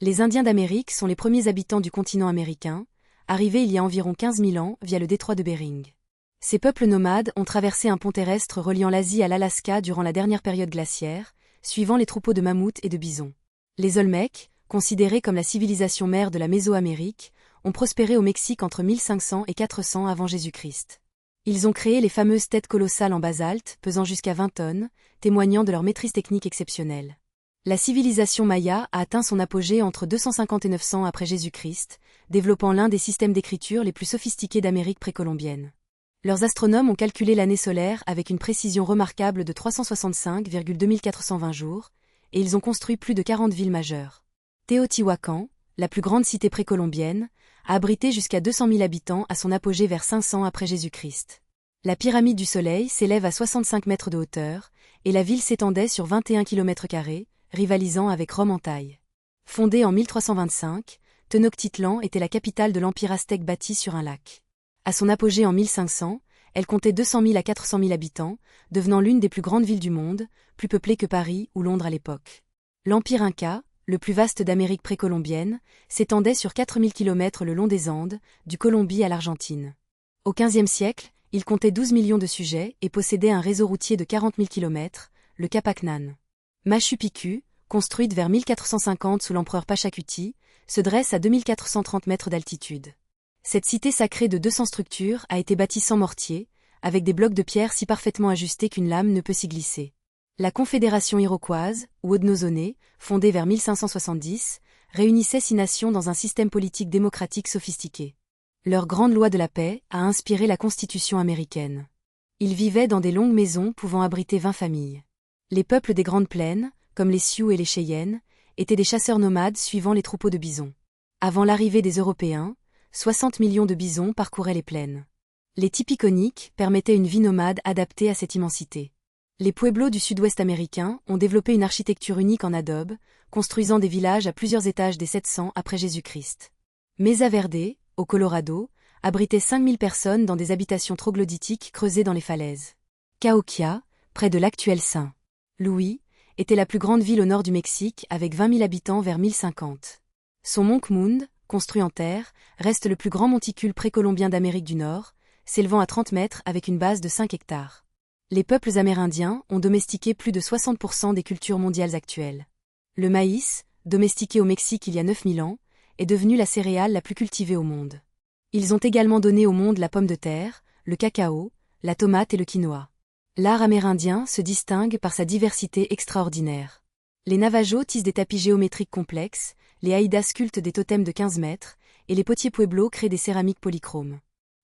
Les Indiens d'Amérique sont les premiers habitants du continent américain, arrivés il y a environ 15 000 ans via le détroit de Bering. Ces peuples nomades ont traversé un pont terrestre reliant l'Asie à l'Alaska durant la dernière période glaciaire, suivant les troupeaux de mammouths et de bisons. Les Olmecs, considérés comme la civilisation mère de la Mésoamérique, ont prospéré au Mexique entre 1500 et 400 avant Jésus-Christ. Ils ont créé les fameuses têtes colossales en basalte, pesant jusqu'à 20 tonnes, témoignant de leur maîtrise technique exceptionnelle. La civilisation maya a atteint son apogée entre 250 et 900 après Jésus-Christ, développant l'un des systèmes d'écriture les plus sophistiqués d'Amérique précolombienne. Leurs astronomes ont calculé l'année solaire avec une précision remarquable de 365,2420 jours, et ils ont construit plus de 40 villes majeures. Teotihuacan, la plus grande cité précolombienne, a abrité jusqu'à 200 000 habitants à son apogée vers 500 après Jésus-Christ. La pyramide du Soleil s'élève à 65 mètres de hauteur, et la ville s'étendait sur 21 km², rivalisant avec Rome en taille. Fondée en 1325, Tenochtitlan était la capitale de l'empire aztèque bâti sur un lac. À son apogée en 1500, elle comptait 200 000 à 400 000 habitants, devenant l'une des plus grandes villes du monde, plus peuplée que Paris ou Londres à l'époque. L'empire Inca, le plus vaste d'Amérique précolombienne, s'étendait sur 4000 km le long des Andes, du Colombie à l'Argentine. Au XVe siècle, il comptait 12 millions de sujets et possédait un réseau routier de 40 000 km, le Capacnan. Machu Picchu, construite vers 1450 sous l'empereur Pachacuti, se dresse à 2430 mètres d'altitude. Cette cité sacrée de 200 structures a été bâtie sans mortier, avec des blocs de pierre si parfaitement ajustés qu'une lame ne peut s'y glisser. La Confédération iroquoise, ou Haudenosaunee, fondée vers 1570, réunissait 6 nations dans un système politique démocratique sophistiqué. Leur grande loi de la paix a inspiré la Constitution américaine. Ils vivaient dans des longues maisons pouvant abriter 20 familles. Les peuples des Grandes Plaines, comme les Sioux et les Cheyennes, étaient des chasseurs nomades suivant les troupeaux de bisons. Avant l'arrivée des Européens, 60 millions de bisons parcouraient les plaines. Les typiconiques permettaient une vie nomade adaptée à cette immensité. Les pueblos du sud-ouest américain ont développé une architecture unique en adobe, construisant des villages à plusieurs étages dès 700 après Jésus-Christ. Mesa Verde, au Colorado, abritait 5000 personnes dans des habitations troglodytiques creusées dans les falaises. Cahokia, près de l'actuel Saint-Louis, était la plus grande ville au nord du Mexique avec 20 000 habitants vers 1050. Son mont Kmund, construit en terre, reste le plus grand monticule précolombien d'Amérique du Nord, s'élevant à 30 mètres avec une base de 5 hectares. Les peuples amérindiens ont domestiqué plus de 60% des cultures mondiales actuelles. Le maïs, domestiqué au Mexique il y a 9000 ans, est devenu la céréale la plus cultivée au monde. Ils ont également donné au monde la pomme de terre, le cacao, la tomate et le quinoa. L'art amérindien se distingue par sa diversité extraordinaire. Les Navajos tissent des tapis géométriques complexes, les Haïdas sculptent des totems de 15 mètres, et les potiers pueblos créent des céramiques polychromes.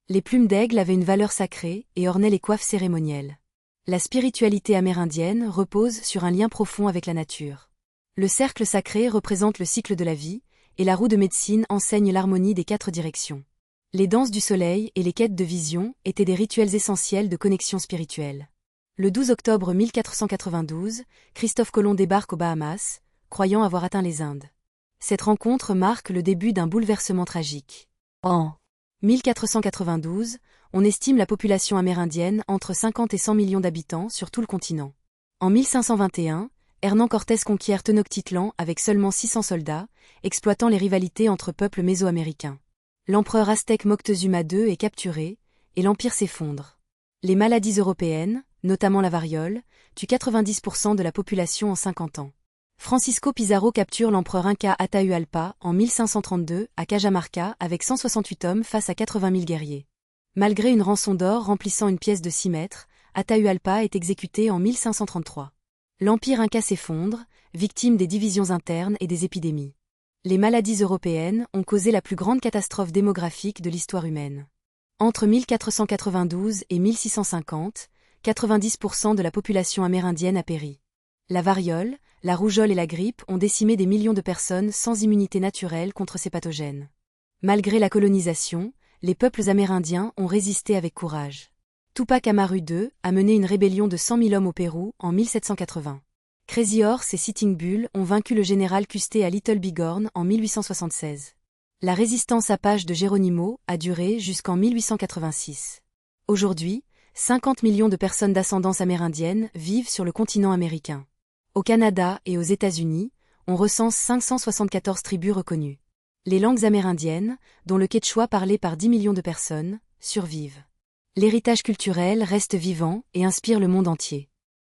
Les plumes d'aigle avaient une valeur sacrée et ornaient les coiffes cérémonielles. La spiritualité amérindienne repose sur un lien profond avec la nature. Le cercle sacré représente le cycle de la vie, et la roue de médecine enseigne l'harmonie des 4 directions. Les danses du soleil et les quêtes de vision étaient des rituels essentiels de connexion spirituelle. Le 12 octobre 1492, Christophe Colomb débarque aux Bahamas, croyant avoir atteint les Indes. Cette rencontre marque le début d'un bouleversement tragique. En 1492, on estime la population amérindienne entre 50 et 100 millions d'habitants sur tout le continent. En 1521, Hernán Cortés conquiert Tenochtitlan avec seulement 600 soldats, exploitant les rivalités entre peuples mésoaméricains. L'empereur aztèque Moctezuma II est capturé, et l'empire s'effondre. Les maladies européennes, notamment la variole, tuent 90% de la population en 50 ans. Francisco Pizarro capture l'empereur inca Atahualpa en 1532 à Cajamarca avec 168 hommes face à 80 000 guerriers. Malgré une rançon d'or remplissant une pièce de 6 mètres, Atahualpa est exécuté en 1533. L'empire inca s'effondre, victime des divisions internes et des épidémies. Les maladies européennes ont causé la plus grande catastrophe démographique de l'histoire humaine. Entre 1492 et 1650, 90% de la population amérindienne a péri. La variole, la rougeole et la grippe ont décimé des millions de personnes sans immunité naturelle contre ces pathogènes. Malgré la colonisation, les peuples amérindiens ont résisté avec courage. Tupac Amaru II a mené une rébellion de 100 000 hommes au Pérou en 1780. Crazy Horse et Sitting Bull ont vaincu le général Custé à Little Bighorn en 1876. La résistance apache de Geronimo a duré jusqu'en 1886. Aujourd'hui, 50 millions de personnes d'ascendance amérindienne vivent sur le continent américain. Au Canada et aux États-Unis, on recense 574 tribus reconnues. Les langues amérindiennes, dont le quechua parlé par 10 millions de personnes, survivent. L'héritage culturel reste vivant et inspire le monde entier.